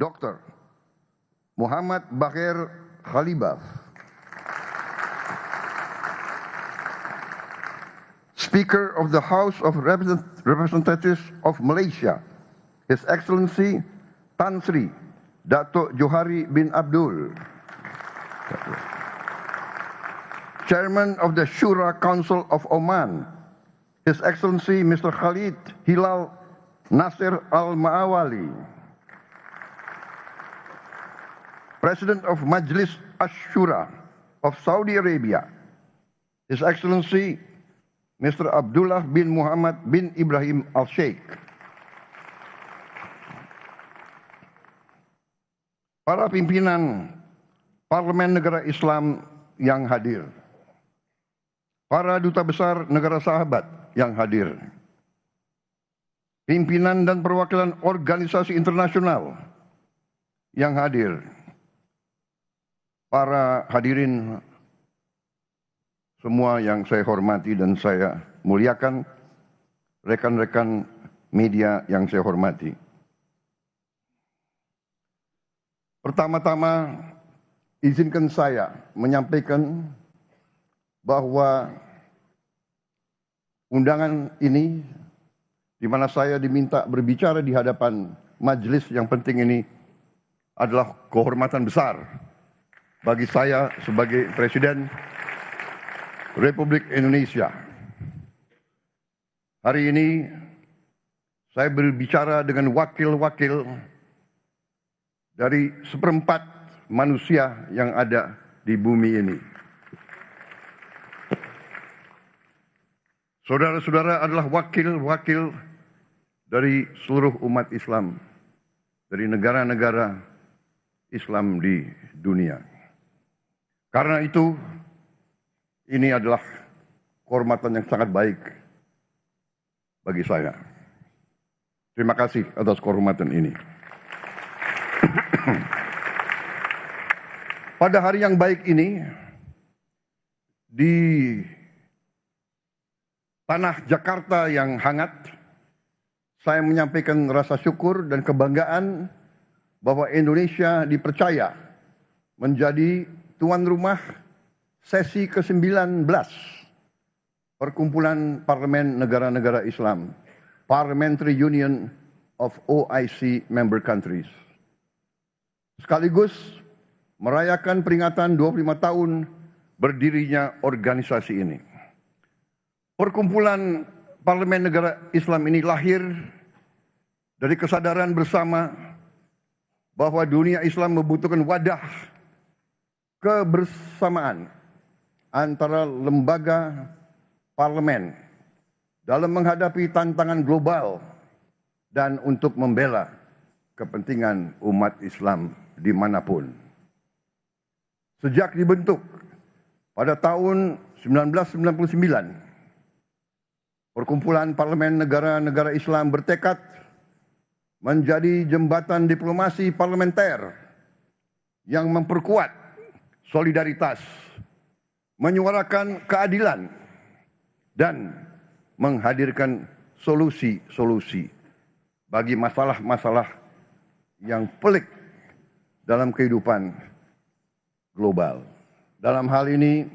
Dr. Muhammad Bakir Khalibaf, Speaker of the House of Representatives of Malaysia, His Excellency Tan Sri Datuk Johari bin Abdul, Chairman of the Shura Council of Oman, His Excellency Mr. Khalid Hilal Nasir Al-Ma'awali, President of Majlis Ash-Shura of Saudi Arabia, His Excellency Mr. Abdullah bin Muhammad bin Ibrahim Al-Sheikh, para pimpinan Parlemen Negara Islam yang hadir, para duta besar negara sahabat yang hadir, pimpinan dan perwakilan organisasi internasional yang hadir, para hadirin semua yang saya hormati dan saya muliakan, rekan-rekan media yang saya hormati. Pertama-tama, izinkan saya menyampaikan bahwa undangan ini, di mana saya diminta berbicara di hadapan majelis yang penting ini, adalah kehormatan besar bagi saya sebagai Presiden Republik Indonesia. Hari ini saya berbicara dengan wakil-wakil dari seperempat manusia yang ada di bumi ini. Saudara-saudara adalah wakil-wakil dari seluruh umat Islam, dari negara-negara Islam di dunia. Karena itu, ini adalah kehormatan yang sangat baik bagi saya. Terima kasih atas kehormatan ini. Pada hari yang baik ini, di tanah Jakarta yang hangat, saya menyampaikan rasa syukur dan kebanggaan bahwa Indonesia dipercaya menjadi tuan rumah sesi ke-19 Perkumpulan Parlemen Negara-Negara Islam, Parliamentary Union of OIC Member Countries. Sekaligus merayakan peringatan 25 tahun berdirinya organisasi ini. Perkumpulan Parlemen Negara Islam ini lahir dari kesadaran bersama bahwa dunia Islam membutuhkan wadah kebersamaan antara lembaga parlemen dalam menghadapi tantangan global dan untuk membela kepentingan umat Islam dimanapun. Sejak dibentuk pada tahun 1999, Perkumpulan Parlemen Negara-Negara Islam bertekad menjadi jembatan diplomasi parlementer yang memperkuat solidaritas, menyuarakan keadilan, dan menghadirkan solusi-solusi bagi masalah-masalah yang pelik dalam kehidupan global. Dalam hal ini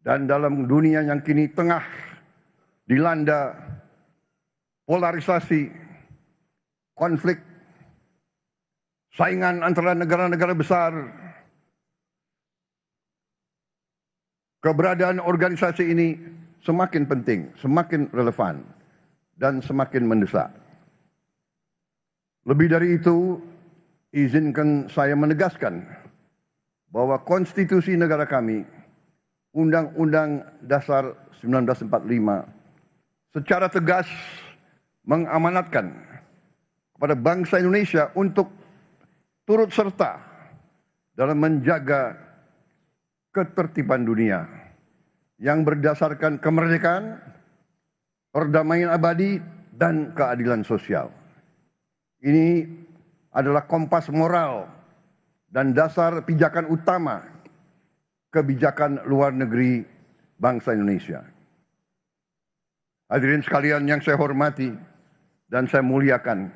dan dalam dunia yang kini tengah dilanda polarisasi, konflik, saingan antara negara-negara besar, keberadaan organisasi ini semakin penting, semakin relevan, dan semakin mendesak. Lebih dari itu, izinkan saya menegaskan bahwa konstitusi negara kami, Undang-Undang Dasar 1945, secara tegas mengamanatkan kepada bangsa Indonesia untuk turut serta dalam menjaga ketertiban dunia yang berdasarkan kemerdekaan, perdamaian abadi, dan keadilan sosial. Ini adalah kompas moral dan dasar pijakan utama kebijakan luar negeri bangsa Indonesia. Hadirin sekalian yang saya hormati dan saya muliakan,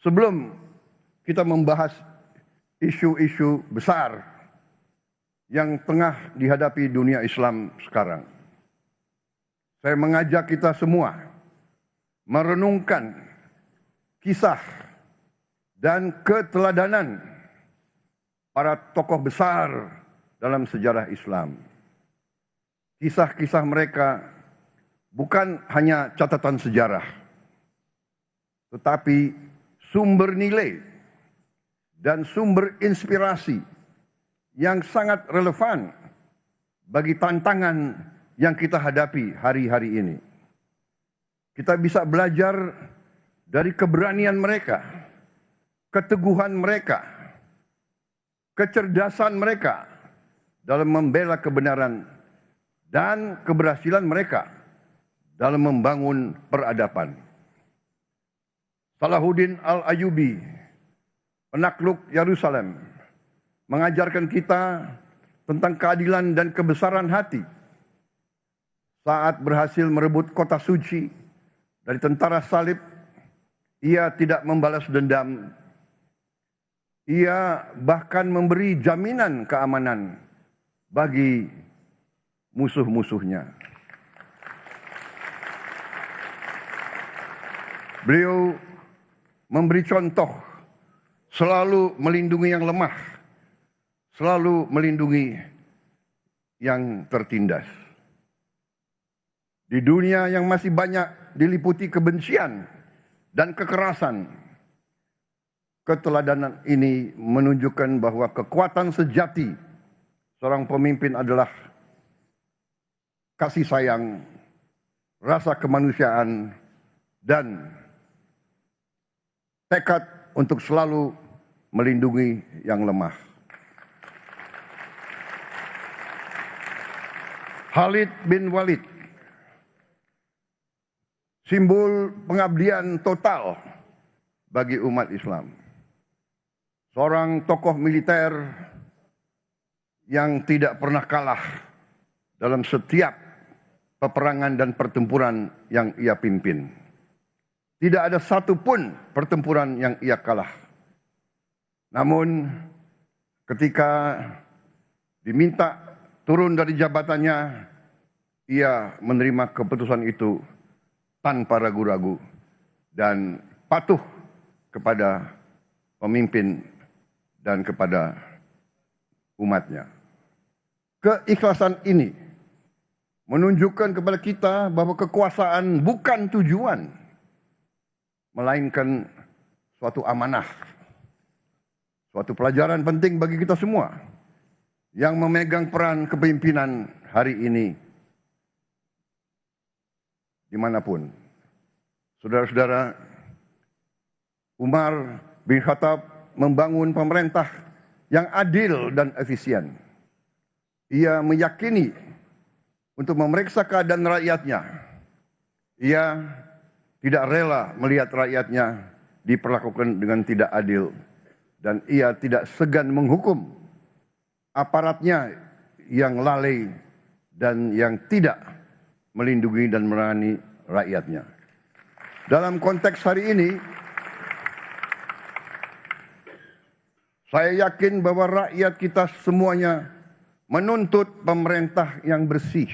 sebelum kita membahas isu-isu besar yang tengah dihadapi dunia Islam sekarang. Saya mengajak kita semua merenungkan kisah dan keteladanan para tokoh besar dalam sejarah Islam. Kisah-kisah mereka bukan hanya catatan sejarah, tetapi sumber nilai dan sumber inspirasi yang sangat relevan bagi tantangan yang kita hadapi hari-hari ini. Kita bisa belajar dari keberanian mereka, keteguhan mereka, kecerdasan mereka dalam membela kebenaran dan keberhasilan mereka dalam membangun peradaban. Salahuddin Al-Ayyubi, penakluk Yerusalem, mengajarkan kita tentang keadilan dan kebesaran hati saat berhasil merebut kota suci dari tentara salib. Ia tidak membalas dendam. Ia bahkan memberi jaminan keamanan bagi musuh-musuhnya. Beliau memberi contoh selalu melindungi yang lemah, selalu melindungi yang tertindas. Di dunia yang masih banyak diliputi kebencian dan kekerasan, keteladanan ini menunjukkan bahwa kekuatan sejati seorang pemimpin adalah kasih sayang, rasa kemanusiaan, dan tekad untuk selalu melindungi yang lemah. Khalid bin Walid, simbol pengabdian total bagi umat Islam. Seorang tokoh militer yang tidak pernah kalah dalam setiap peperangan dan pertempuran yang ia pimpin. Tidak ada satu pun pertempuran yang ia kalah. Namun ketika diminta turun dari jabatannya, ia menerima keputusan itu tanpa ragu-ragu dan patuh kepada pemimpin dan kepada umatnya. Keikhlasan ini menunjukkan kepada kita bahwa kekuasaan bukan tujuan, melainkan suatu amanah, suatu pelajaran penting bagi kita semua yang memegang peran kepemimpinan hari ini dimanapun. Saudara-saudara, Umar bin Khattab membangun pemerintah yang adil dan efisien. Ia meyakini untuk memeriksa keadaan rakyatnya. Ia tidak rela melihat rakyatnya diperlakukan dengan tidak adil. Dan ia tidak segan menghukum aparatnya yang lalai dan yang tidak melindungi dan menangani rakyatnya. Dalam konteks hari ini, saya yakin bahwa rakyat kita semuanya menuntut pemerintah yang bersih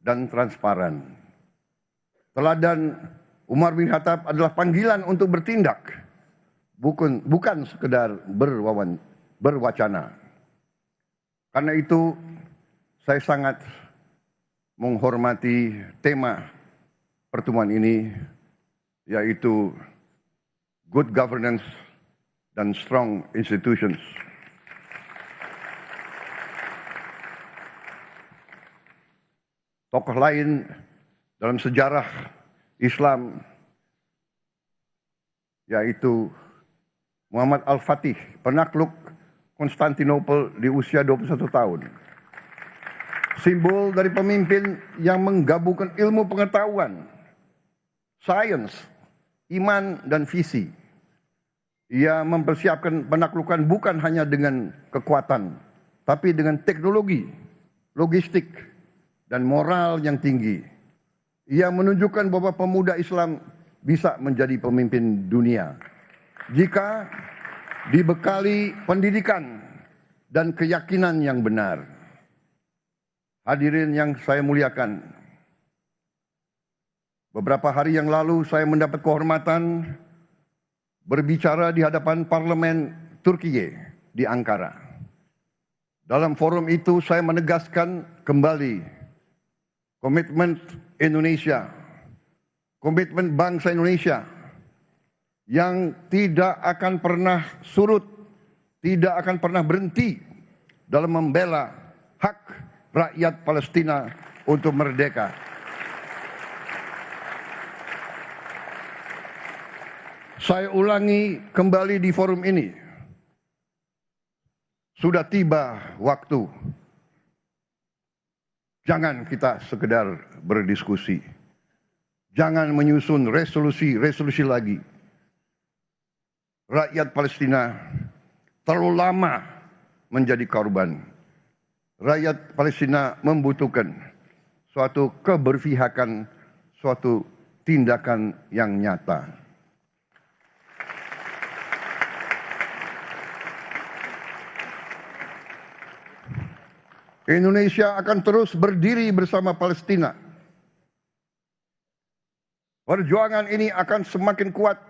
dan transparan. Teladan Umar bin Khattab adalah panggilan untuk bertindak, bukan sekedar berwacana. Karena itu saya sangat menghormati tema pertemuan ini, yaitu good governance dan strong institutions. Tokoh lain dalam sejarah Islam yaitu Muhammad Al-Fatih, penakluk Konstantinopel di usia 21 tahun. Simbol dari pemimpin yang menggabungkan ilmu pengetahuan, sains, iman, dan visi. Ia mempersiapkan penaklukan bukan hanya dengan kekuatan, tapi dengan teknologi, logistik, dan moral yang tinggi. Ia menunjukkan bahwa pemuda Islam bisa menjadi pemimpin dunia jika dibekali pendidikan dan keyakinan yang benar. Hadirin yang saya muliakan, beberapa hari yang lalu saya mendapat kehormatan berbicara di hadapan parlemen Turkiye di Ankara. Dalam forum itu saya menegaskan kembali komitmen Indonesia, komitmen bangsa Indonesia yang tidak akan pernah surut, tidak akan pernah berhenti dalam membela hak rakyat Palestina untuk merdeka. Saya ulangi kembali di forum ini, sudah tiba waktu. Jangan kita sekedar berdiskusi. Jangan menyusun resolusi lagi. Rakyat Palestina terlalu lama menjadi korban. Rakyat Palestina membutuhkan suatu keberpihakan, suatu tindakan yang nyata. Indonesia akan terus berdiri bersama Palestina. Perjuangan ini akan semakin kuat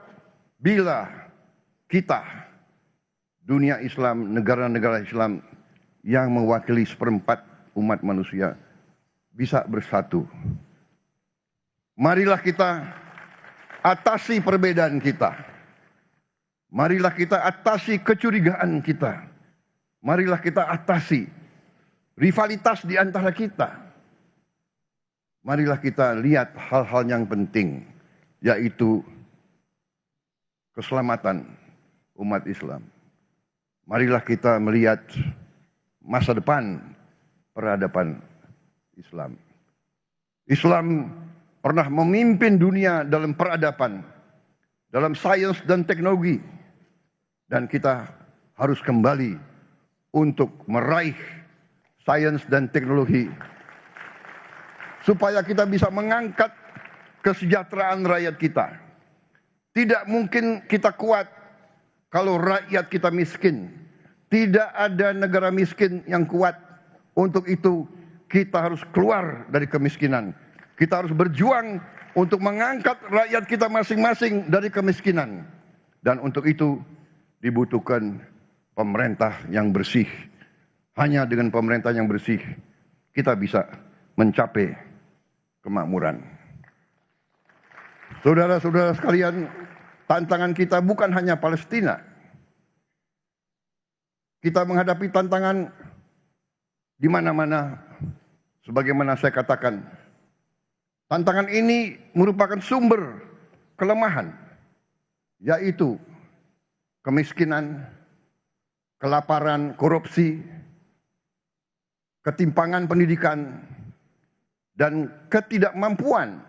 bila kita, dunia Islam, negara-negara Islam yang mewakili seperempat umat manusia, bisa bersatu. Marilah kita atasi perbedaan kita. Marilah kita atasi kecurigaan kita. Marilah kita atasi rivalitas di antara kita. Marilah kita lihat hal-hal yang penting, yaitu keselamatan umat Islam. Marilah kita melihat masa depan peradaban Islam. Islam pernah memimpin dunia dalam peradaban, dalam sains dan teknologi. Dan kita harus kembali untuk meraih sains dan teknologi supaya kita bisa mengangkat kesejahteraan rakyat kita. Tidak mungkin kita kuat kalau rakyat kita miskin. Tidak ada negara miskin yang kuat. Untuk itu kita harus keluar dari kemiskinan. Kita harus berjuang untuk mengangkat rakyat kita masing-masing dari kemiskinan. Dan untuk itu dibutuhkan pemerintah yang bersih. Hanya dengan pemerintah yang bersih, kita bisa mencapai kemakmuran. Saudara-saudara sekalian, tantangan kita bukan hanya Palestina. Kita menghadapi tantangan di mana-mana, sebagaimana saya katakan. Tantangan ini merupakan sumber kelemahan, yaitu kemiskinan, kelaparan, korupsi, ketimpangan pendidikan, dan ketidakmampuan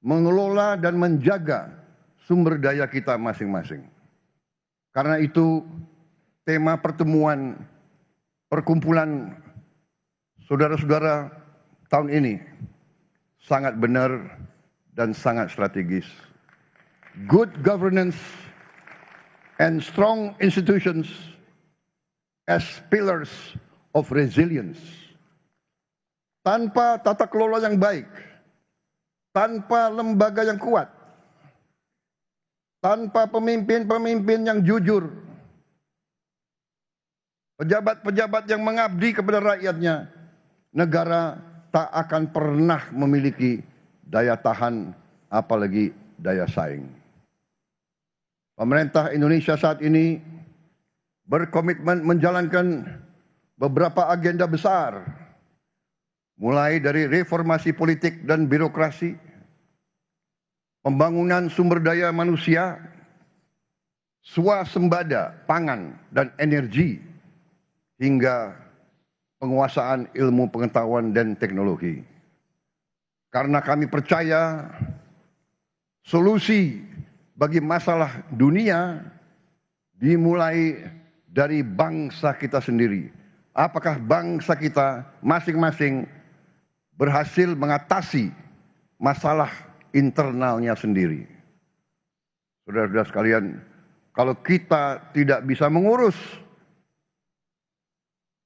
mengelola dan menjaga sumber daya kita masing-masing. Karena itu, tema pertemuan perkumpulan saudara-saudara tahun ini sangat benar dan sangat strategis. Good governance and strong institutions as pillars of resilience. Tanpa tata kelola yang baik, tanpa lembaga yang kuat, tanpa pemimpin-pemimpin yang jujur, pejabat-pejabat yang mengabdi kepada rakyatnya, negara tak akan pernah memiliki daya tahan, apalagi daya saing. Pemerintah Indonesia saat ini berkomitmen menjalankan beberapa agenda besar, mulai dari reformasi politik dan birokrasi, pembangunan sumber daya manusia, swasembada pangan dan energi, hingga penguasaan ilmu pengetahuan dan teknologi. Karena kami percaya solusi bagi masalah dunia dimulai dari bangsa kita sendiri. Apakah bangsa kita masing-masing berhasil mengatasi masalah internalnya sendiri? Saudara-saudara sekalian, kalau kita tidak bisa mengurus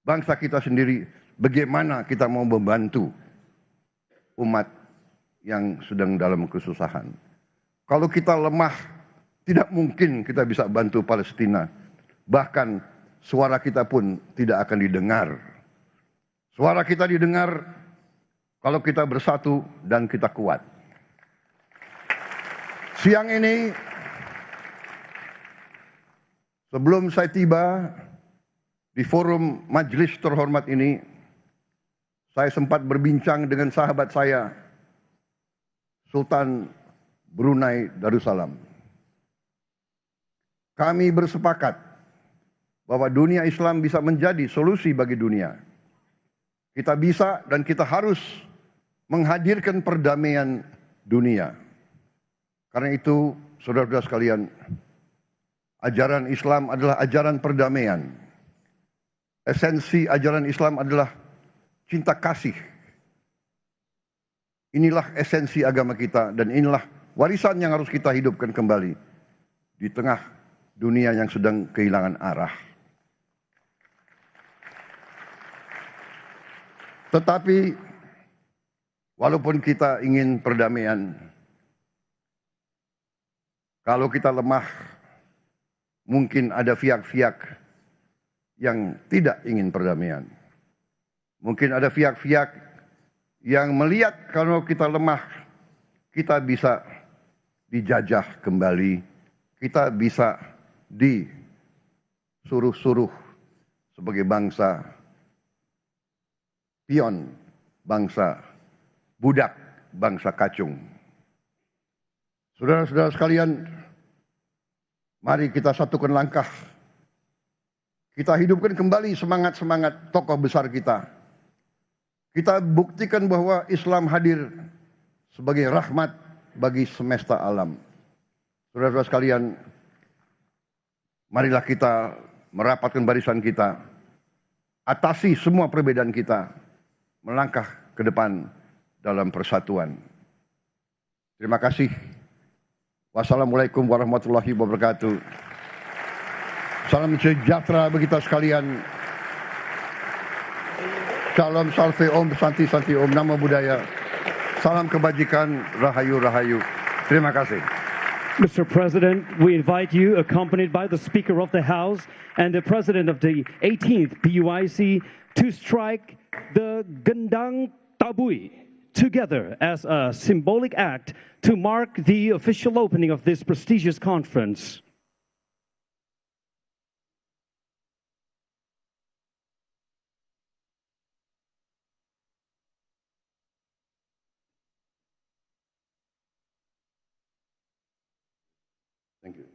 bangsa kita sendiri, bagaimana kita mau membantu umat yang sedang dalam kesusahan? Kalau kita lemah, tidak mungkin kita bisa bantu Palestina. Bahkan suara kita pun tidak akan didengar. Suara kita didengar kalau kita bersatu dan kita kuat. Siang ini, sebelum saya tiba di forum majelis terhormat ini, saya sempat berbincang dengan sahabat saya, Sultan Brunei Darussalam. Kami bersepakat bahwa dunia Islam bisa menjadi solusi bagi dunia. Kita bisa dan kita harus menghadirkan perdamaian dunia. Karena itu, saudara-saudara sekalian, ajaran Islam adalah ajaran perdamaian. Esensi ajaran Islam adalah cinta kasih. Inilah esensi agama kita dan inilah warisan yang harus kita hidupkan kembali di tengah dunia yang sedang kehilangan arah. Tetapi walaupun kita ingin perdamaian, kalau kita lemah, mungkin ada pihak-pihak yang tidak ingin perdamaian. Mungkin ada pihak-pihak yang melihat kalau kita lemah, kita bisa dijajah kembali, kita bisa disuruh-suruh sebagai bangsa pion, bangsa budak, bangsa kacung. Saudara-saudara sekalian, mari kita satukan langkah. Kita hidupkan kembali semangat-semangat tokoh besar kita. Kita buktikan bahwa Islam hadir sebagai rahmat bagi semesta alam. Saudara-saudara sekalian, marilah kita merapatkan barisan kita, atasi semua perbedaan kita, melangkah ke depan dalam persatuan. Terima kasih. Wassalamualaikum warahmatullahi wabarakatuh. Salam sejahtera bagi kita sekalian. Shalom, salve, om, santi, santi, om, namo buddhaya. Salam kebajikan, rahayu, rahayu. Terima kasih. Mr. President, we invite you, accompanied by the Speaker of the House and the President of the 18th PUIC, to strike the Gendang Tabui together as a symbolic act to mark the official opening of this prestigious conference. Thank you.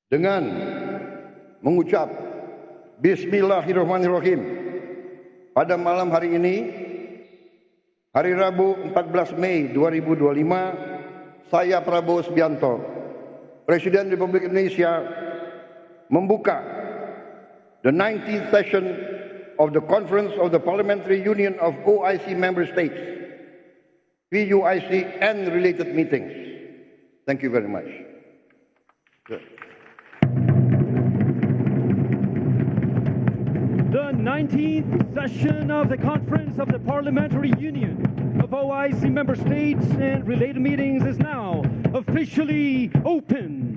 Dengan mengucap Bismillahirrahmanirrahim pada malam hari ini, hari Rabu 14 Mei 2025, saya Prabowo Subianto, Presiden Republik Indonesia, membuka the 19th session of the Conference of the Parliamentary Union of OIC Member States, PUIC, and related meetings. Thank you very much. The 19th session of the Conference of the Parliamentary Union of OIC Member States and related meetings is now officially open.